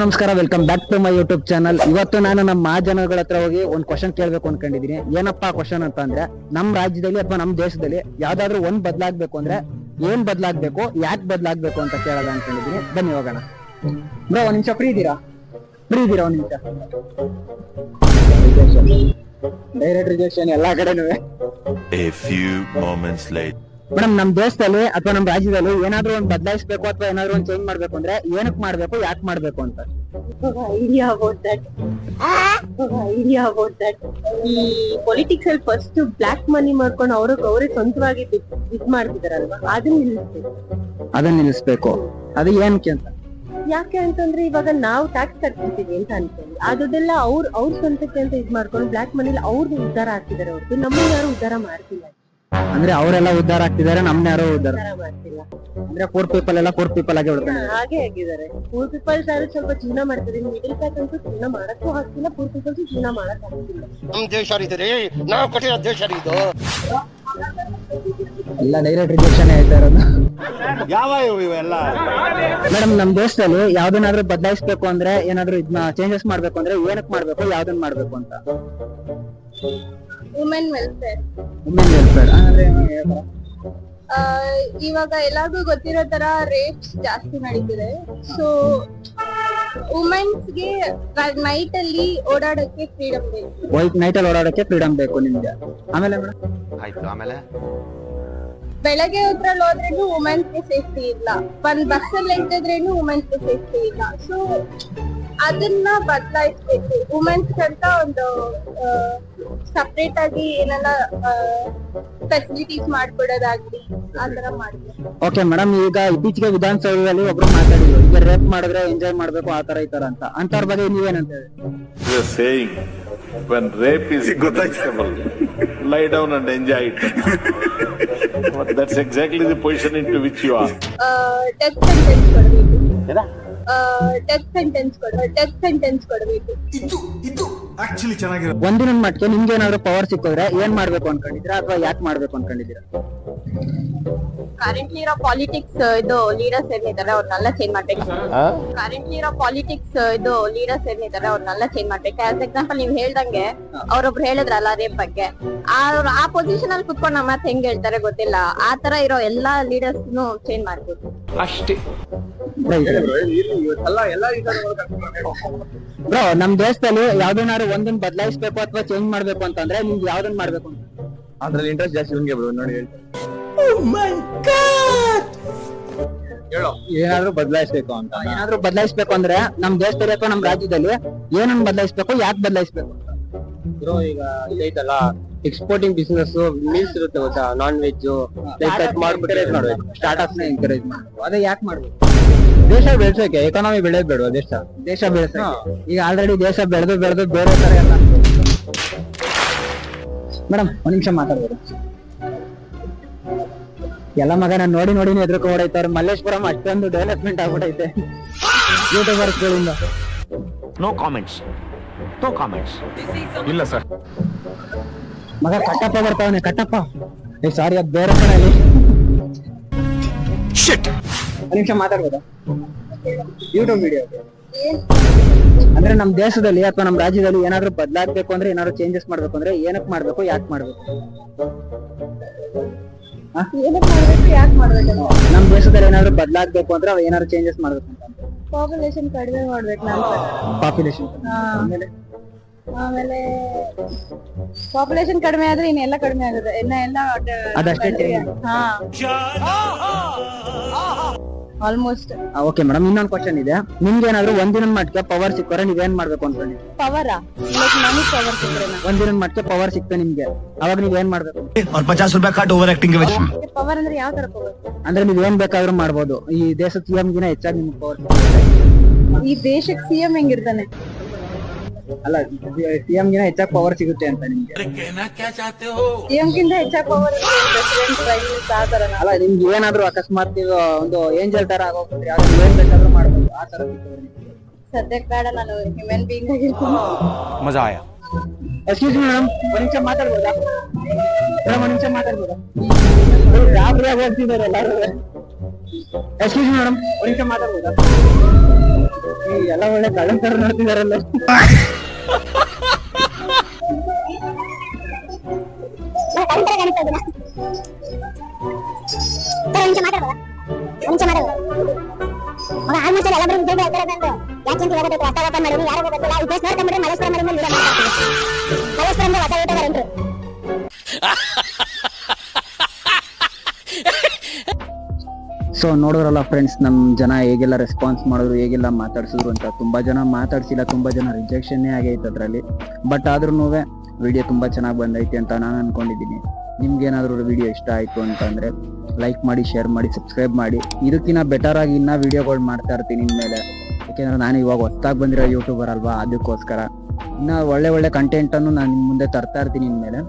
ನಮಸ್ಕಾರ, welcome back to my YouTube channel. ಇವತ್ತು ನಾನು ನಮ್ಮ ಮಹಾಜನಗಳ ಹತ್ರ ಹೋಗಿ ಒಂದು ಕ್ವಶನ್ ಕೇಳಬೇಕು ಅನ್ಕೊಂಡಿದೀನಿ. ಏನಪ್ಪಾ ಕ್ವಶನ್ ಅಂತ ಅಂದ್ರೆ, ನಮ್ಮ ರಾಜ್ಯದಲ್ಲಿ ಅಥವಾ ನಮ್ಮ ದೇಶದಲ್ಲಿ ಯಾವ್ದಾದ್ರು ಒಂದ್ ಬದಲಾಗಬೇಕು ಅಂದ್ರೆ ಏನ್ ಬದಲಾಗಬೇಕು, ಯಾಕೆ ಬದಲಾಗಬೇಕು ಅಂತ ಕೇಳೋಣ ಅನ್ಕೊಂಡಿದೀನಿ. ಬನ್ನಿ ಹೋಗೋಣ. ಬ್ರೋ, ಒಂದ್ ನಿಮಿಷ ಫ್ರೀ ಇದ್ದೀರಾ? ಒಂದ್ ನಿಮಿಷ. ಡೈರೆಕ್ಟ್ ರಿಜೆಕ್ಷನ್ ಎಲ್ಲಾ ಕಡೆನೂ. ಮೇಡಮ್, ನಮ್ ದೇಶದಲ್ಲಿ ಅಥವಾ ನಮ್ ರಾಜ್ಯದಲ್ಲಿ ಏನಾದ್ರು ಒಂದ್ ಬದಲಾಯಿಸಬೇಕು ಅಥವಾ ಏನಾದ್ರು ಒಂದ್ ಚೇಂಜ್ ಮಾಡ್ಬೇಕು ಅಂದ್ರೆ ಏನಕ್ ಮಾಡ್ಬೇಕು, ಯಾಕೆ ಮಾಡ್ಬೇಕು ಅಂತ ಐಡಿಯಾ ಅಬೌಟ್ ದಟ್. ಈ ಪೊಲಿಟಿಕ್ಸ್ ಅಲ್ಲಿ ಫಸ್ಟ್ ಬ್ಲಾಕ್ ಮನಿ ಮಾಡ್ಕೊಂಡು ಅವ್ರಿಗೆ ಸ್ವಂತವಾಗಿ ಇದ್ ಮಾಡ್ತಿದಾರಲ್ವಾ, ಅದನ್ನ ನಿಲ್ಲಿಸ್ಬೇಕು. ಅದು ಏನಕ್ಕೆ ಅಂತ? ಯಾಕೆ ಅಂತಂದ್ರೆ ಇವಾಗ ನಾವು ಟ್ಯಾಕ್ಸ್ ಕಟ್ತಿದೀವಿ ಅಂತ ಅನ್ಕೊಂಡು ಅದೆಲ್ಲ ಅವ್ರ ಸ್ವಂತಕ್ಕೆ ಅಂತ ಇದ್ ಮಾಡ್ಕೊಂಡು ಬ್ಲಾಕ್ ಮನಿಲಿ ಅವ್ರದ್ದು ಉದ್ಧಾರ ಆಗ್ತಿದಾರೆ ಹೊರತು ನಮ್ಮನ್ನ ಯಾರು ಉದ್ಧಾರ ಮಾಡ್ತಿಲ್ಲ. ಅಂದ್ರೆ ಅವರೆಲ್ಲ ಉದ್ಧಾರ ಆಗ್ತಿದ್ದಾರೆ, ನಮ್ನ ಯಾರೋ ಉದ್ಧಾರ ಮಾಡ್ತಿಲ್ಲ. ಅಂದ್ರೆ ಪೂರ್ ಪೀಪಲ್ ಆಗಿ ಹಾಗೆ ಆಗಿದ್ದಾರೆ. ಪೂರ್ ಪೀಪಲ್ಸ್ ಆದ್ರೆ ಸ್ವಲ್ಪ ಜೀವನ ಮಾಡ್ತಾರೆ, ಮಿಡಲ್ ಕ್ಲಾಸ್ ಅಂತೂ ಜೀವನ ಮಾಡಕ್ಕೂ ಆಗ್ತಿಲ್ಲ, ಪೂರ್ ಪೀಪಲ್ಸ್ ಜೀವನ ಮಾಡಕ್ ಆಗ್ತಿಲ್ಲ. ನಮ್ ದೇಶ ನಾವು ಕಟ್ಟಿರೋ ದೇಶ ಇದು. ಎಲ್ಲ ಡೈರೆಕ್ಟ್ ರಿಜೆಕ್ಷನ್ ಆಯ್ತಾ ಇರೋದು. ಯಾವ ಇವೆಲ್ಲ ಮೇಡಮ್, ನಮ್ ದೇಶದಲ್ಲಿ ಯಾವ್ದನ್ನಾದ್ರೂ ಬದಲಾಯಿಸ್ಬೇಕು ಅಂದ್ರೆ, ಏನಾದ್ರು ಇದನ್ನ ಚೇಂಜಸ್ ಮಾಡ್ಬೇಕು ಅಂದ್ರೆ ಏನಕ್ ಮಾಡ್ಬೇಕು, ಯಾವ್ದನ್ನ ಮಾಡ್ಬೇಕು ಅಂತ? Women welfare. ಅಂದ್ರೆ ಇವಾಗ ಎಲ್ಲಾರ್ಗೂ ಗೊತ್ತಿರೋ ತರ ರೇಪ್ಸ್ ಜಾಸ್ತಿ ನಡೀತಿದೆ. ಸೊ ವುಮೆನ್ಸ್ಗೆ ನೈಟ್ ಅಲ್ಲಿ ಓಡಾಡಕ್ಕೆ ಫ್ರೀಡಮ್ ಬೇಕು. ನೈಟ್ ಅಲ್ಲಿ ಓಡಾಡಕ್ಕೆ ಫ್ರೀಡಮ್ ಬೇಕು ನಿಮ್ಗೆ. ಆಮೇಲೆ ಮೇಡಮ್, ಆಮೇಲೆ ಬೆಳಗ್ಗೆ ಹೊತ್ರಲ್ಲಿ ಹೋದ್ರೇನು ವುಮೆನ್ಸ್ಗೆ ಸೇಫ್ಟಿ ಇಲ್ಲ, ಒಂದ್ ಬಸ್ ಅಲ್ಲಿ ಇಟ್ಟಿದ್ರೇನು ವುಮೆನ್ಸ್ಗೆ ಸೇಫ್ಟಿ ಇಲ್ಲ. ಸೊ ಅದನ್ನ ಬದಲಾಯಿಸ್ಬೇಕು. ವುಮೆನ್ಸ್ ಅಂತ ಒಂದು ಸಪ್ರೇಟ್ ಆಗಿ ಏನೆಲ್ಲ ಫೆಸಿಲಿಟೀಸ್ ಮಾಡ್ಕೊಡೋದಾಗ್ಲಿ ಆತರ ಮಾಡ್ಬೇಕು. ಓಕೆ ಮೇಡಮ್, ಈಗ ಇತ್ತೀಚೆಗೆ ವಿಧಾನಸೌಧದಲ್ಲಿ ಒಬ್ರು ಮಾತಾಡಿದ್ರು, ಈಗ ರೇಪ್ ಮಾಡಿದ್ರೆ ಎಂಜಾಯ್ ಮಾಡ್ಬೇಕು ಆತರ ಈ ತರ ಅಂತ. ಅಂತವ್ರ ಬಗ್ಗೆ ನೀವೇನಂತ ಹೇಳಿ? When rape is acceptable, lie down and enjoy it. That's exactly the position into which you are. Death sentence ಕೊಡಬೇಕು. ಡೆತ್ ಸೆಂಟೆನ್ಸ್ ಕೊಡಬೇಕು. ಒಂದಿನ ಮಟ್ಟಿಗೆ ನಿಮ್ಗೆ ಏನಾದ್ರು ಪವರ್ ಸಿಕ್ಕಿದ್ರೆ ಏನ್ ಮಾಡ್ಬೇಕು ಅನ್ಕೊಂಡಿದ್ದೀರಾ ಅಥವಾ ಯಾಕೆ ಮಾಡ್ಬೇಕು ಅನ್ಕೊಂಡಿದ್ದೀರಾ? ಕರೆಂಟ್ಲಿ ಇರೋ ಪಾಲಿಟಿಕ್ಸ್ ಇದು ಲೀಡರ್ಸ್ ಏನಿದ್ದಾರೆ ಅವ್ರನ್ನೆಲ್ಲ ಚೇಂಜ್ ಮಾಡ್ಬೇಕು. ಕರೆಂಟ್ಲಿ ಇರೋ ಪಾಲಿಟಿಕ್ಸ್ ಇದು ಲೀಡರ್ಸ್ ಏನಿದ್ದಾರೆ ಅವ್ರನ್ನೆಲ್ಲ ಚೇಂಜ್ ಮಾಡ್ಬೇಕು. ಆಸ್ ಎಕ್ಸಾಂಪಲ್ ನೀವ್ ಹೇಳ್ದಂಗೆ ಅವ್ರೊಬ್ರು ಹೇಳಿದ್ರಲ್ಲ ರೇಪ್ ಬಗ್ಗೆ, ಅವ್ರು ಆ ಪೊಸಿಷನ್ ಅಲ್ಲಿ ಕುತ್ಕೊಂಡು ನಮ್ಮ ಮಾತು ಹೆಂಗ್ ಹೇಳ್ತಾರೆ ಗೊತ್ತಿಲ್ಲ. ಆ ತರ ಇರೋ ಎಲ್ಲಾ ಲೀಡರ್ಸ್ ಚೇಂಜ್ ಮಾಡ್ಬೇಕು ಅಷ್ಟೇ. ಬ್ರೋ, ನಮ್ ದೇಶದಲ್ಲಿ ಯಾವ್ದನ್ನಾರು ಒಂದನ್ನ ಬದಲಾಯಿಸ್ಬೇಕು ಅಥವಾ ಚೇಂಜ್ ಮಾಡ್ಬೇಕು ಅಂತಂದ್ರೆ ನಿಮ್ಗೆ ಯಾವ್ದನ್ನ ಮಾಡ್ಬೇಕು ಅಂತ? ಅದ್ರಲ್ಲಿ ಇಂಟ್ರೆಸ್ಟ್ ಜಾಸ್ತಿ ನಿಮ್ಗೆ ಬ್ರೋ, ನೋಡಿ ಹೇಳ್ತಾರೆ. ಏನಾದ್ರೂ ಬದಲಾಯಿಸ್ಬೇಕು ಅಂತ. ಏನಾದ್ರೂ ಬದಲಾಯಿಸ್ಬೇಕು ಅಂದ್ರೆ ನಮ್ ದೇಶದಲ್ಲಿ ಅಥವಾ ನಮ್ ರಾಜ್ಯದಲ್ಲಿ ಏನನ್ನ ಬದಲಾಯಿಸ್ಬೇಕು, ಯಾಕೆ ಬದಲಾಯಿಸ್ಬೇಕು? ಬ್ರೋ, ಈಗ ಇದೈತಲ್ಲ ಎಕ್ಸ್ಪೋರ್ಟಿಂಗ್ ಬಿಸಿನೆಸ್, ಮೀಲ್ಸ್ ಇರುತ್ತೆ ಗೊತ್ತಾ, ನಾನ್ ವೆಜ್ ಮಾಡ್ಬಿಟ್ಟು ಮಾಡ್ಬೇಕು. ಸ್ಟಾರ್ಟ್ಅಪ್ಸ್ ನ ಎಂಕರೇಜ್ ಮಾಡ್ಬೇಕು. ಅದೇ ಯಾಕೆ ಮಾಡ್ಬೇಕು? ದೇಶ ಬೆಳೆಸೋಕೆ, ಎಕಾನಮಿ ಬೆಳೆಯೋದ್ ಬೇಡವಾ? ದೇಶ ಬೆಳೆಸ. ಈಗ ಆಲ್ರೆಡಿ ದೇಶ ಬೆಳೆದು ಬೇರೆ ತರ ಎಲ್ಲ. ಮೇಡಮ್, ಒಂದ್ ನಿಮಿಷ ಮಾತಾಡ್ಬೋದು? ಎಲ್ಲ ಮಗ ನಾನು ನೋಡಿ ಎದುರ್ಕೊ ಹೊಡೈತವ್ರೆ. ಮಲ್ಲೇಶ್ವರಂ ಅಷ್ಟೊಂದು ಡೆವಲಪ್ಮೆಂಟ್ ಆಗ್ಬಿಟ್ಟೈತೆ ಯೂಟ್ಯೂಬರ್ಸ್ ಗಳಿಂದ. No comments. ಇಲ್ಲ ಸರ್. ಮಗ ಕಟ್ಟಪ್ಪ ಬರ್ತಾವನೆ, ಕಟ್ಟಪ್ಪ. ಸಾರಿ, ಅದು ಬೇರೆ ಕಡೆ. ಒಂದ್ ನಿಮಿಷ ಮಾತಾಡ್ಬೋದಾ? ಯೂಟ್ಯೂಬ್ ವಿಡಿಯೋ ಅಂದ್ರೆ ನಮ್ ದೇಶದಲ್ಲಿ ಅಥವಾ ನಮ್ ರಾಜ್ಯದಲ್ಲಿ ಏನಾದ್ರು ಬದಲಾಗ್ಬೇಕು ಅಂದ್ರೆ, ಏನಾದ್ರು ಚೇಂಜಸ್ ಮಾಡ್ಬೇಕು ಅಂದ್ರೆ ಏನಕ್ ಮಾಡ್ಬೇಕು, ಯಾಕೆ ಮಾಡ್ಬೇಕು? ಯಾಕೆ ಮಾಡ್ಬೇಕು? ನಮ್ ದೇಶದಲ್ಲಿ ಏನಾದ್ರು ಬದಲಾಗ್ಬೇಕು ಅಂದ್ರೆ ಏನಾದ್ರು ಚೇಂಜಸ್ ಮಾಡ್ಬೇಕು ಅಂತ. ಪಾಪ್ಯುಲೇಷನ್ ಕಡಿಮೆ ಮಾಡ್ಬೇಕು. ಪಾಪ್ಯುಲೇಷನ್ ಆಮೇಲೆ ಪಾಪ್ಯುಲೇಷನ್ ಕಡಿಮೆ ಆದ್ರೆ ಇನ್ನೆಲ್ಲ ಕಡಿಮೆ ಆಗುತ್ತೆ. ಅದಷ್ಟೇ. ಆಲ್ಮೋಸ್ಟ್. ಓಕೆ ಮೇಡಮ್, ಇನ್ನೊಂದು ಕ್ವಶನ್ ಇದೆ. ನಿಮ್ಗೆ ಏನಾದ್ರು ಒಂದಿನ ಮಟ್ಟಿಗೆ ಪವರ್ ಸಿಕ್ಕರೆ ನೀವೇನ್ ಮಾಡ್ಬೇಕು ಅನ್ಕೊಂಡಿದ್ದೀರಿ? ಪವರ್ ಒಂದಿನ ಮಟ್ಟಿಗೆ ಪವರ್ ಸಿಕ್ತ ನಿಮ್ಗೆ, ಅವಾಗ ನೀವ್ ಏನ್ ಮಾಡ್ಬೇಕು? ಪವರ್ ಅಂದ್ರೆ ಯಾವ ತರ ಪವರ್? ಅಂದ್ರೆ ನೀವ್ ಏನ್ ಬೇಕಾದ್ರೂ ಮಾಡ್ಬೋದು. ಈ ದೇಶದ ಸಿಎಂ ಗಿನ ಹೆಚ್ಚಾಗಿ ನಿಮ್ಗೆ ಪವರ್. ಈ ದೇಶಕ್ಕೆ ಸಿಎಂ ಹೆಂಗಿರ್ತಾನೆ? ಅಲ್ಲ, ಸಿಎಂ ಗಿನ ಹೆಚ್ಚಾಗಿ ಪವರ್ ಸಿಗುತ್ತೆ ಅಂತ ನಿಮ್ಗೆ. ಸಿಎಂ ಗಿಂತ ಹೆಚ್ಚಾಗಿ ಪವರ್ ಪ್ರೆಸಿಡೆಂಟ್, ಪ್ರೈಮ್ ಮಿನಿಸ್ಟರ್ ಆ ತರ. ಅಲ್ಲ, ನಿಮ್ಗೆ ಏನಾದ್ರು ಅಕಸ್ಮಾತ್ ನೀವು ಒಂದು ಏಂಜಲ್ ತರ ಆಗೋಗ್ಬಿಟ್ರೆ ಯಾವ್ದು ಏನ್ ಬೇಕಾದ್ರೂ ಮಾಡ್ಬೋದು, ಆ ತರ ಸದ್ಯಕ್ಕೆ ಬೇಡ, ನಾನು ಹ್ಯೂಮನ್ ಬೀಯಿಂಗ್ ಆಗಿರ್ತೀನಿ. ಮಜಾ ಆಯಾ. ಎಕ್ಸ್ಕ್ಯೂಸ್ ಮಿ ಮೇಡಮ್, ಒಂದ್ ನಿಮಿಷ ಮಾತಾಡ್ಬೋದಾ? ಒಂದ್ ನಿಮಿಷ ಮಾತಾಡ್ಬೋದಾ? ಗಾಬರಿಯಾಗಿ ಹೋಗ್ತಿದ್ದಾರೆ ಎಲ್ಲಾರು. ಎಕ್ಸ್ಕ್ಯೂಸ್ ಮಿ ಮೇಡಮ್, ಒಂದ್ ನಿಮಿಷ ಮಾತಾಡ್ಬೋದಾ? ಎಲ್ಲ ಒಳ್ಳೆ ಕಳ್ಳಂತರ ನೋಡ್ತಿದಾರಲ್ಲ. ಸೊ ನೋಡಿದ್ರಲ್ಲ ಫ್ರೆಂಡ್ಸ್, ನಮ್ಮ ಜನ ಹೇಗೆಲ್ಲ ರೆಸ್ಪಾನ್ಸ್ ಮಾಡಿದ್ರು, ಹೇಗೆಲ್ಲ ಮಾತಾಡ್ಸಿದ್ರು ಅಂತ. ತುಂಬಾ ಜನ ಮಾತಾಡ್ಸಿಲ್ಲ, ತುಂಬಾ ಜನ ರಿಜೆಕ್ಷನ್ನೇ ಆಗೈತೆ ಅದರಲ್ಲಿ. ಬಟ್ ಆದ್ರೂ ವಿಡಿಯೋ ತುಂಬಾ ಚೆನ್ನಾಗಿ ಬಂದೈತಿ ಅಂತ ನಾನು ಅನ್ಕೊಂಡಿದ್ದೀನಿ. ನಿಮ್ಗೇನಾದ್ರೂ ವಿಡಿಯೋ ಇಷ್ಟ ಆಯ್ತು ಅಂತಂದ್ರೆ ಲೈಕ್ ಮಾಡಿ, ಶೇರ್ ಮಾಡಿ, ಸಬ್ಸ್ಕ್ರೈಬ್ ಮಾಡಿ. ಇದಕ್ಕಿಂತ ಬೆಟರ್ ಆಗಿ ಇನ್ನ ವಿಡಿಯೋಗಳು ಮಾಡ್ತಾ ಇರ್ತೀನಿ ಇನ್ಮೇಲೆ. ಯಾಕೆಂದ್ರೆ ನಾನು ಇವಾಗ ಹೊಸ್ದಾಗಿ ಬಂದಿರೋ ಯೂಟ್ಯೂಬರ್ ಅಲ್ವಾ, ಅದಕ್ಕೋಸ್ಕರ ಇನ್ನ ಒಳ್ಳೆ ಒಳ್ಳೆ ಕಂಟೆಂಟ್ ಅನ್ನು ನಾನು ನಿಮ್ ಮುಂದೆ ತರ್ತಾ ಇರ್ತೀನಿ ಇನ್ಮೇಲೆ.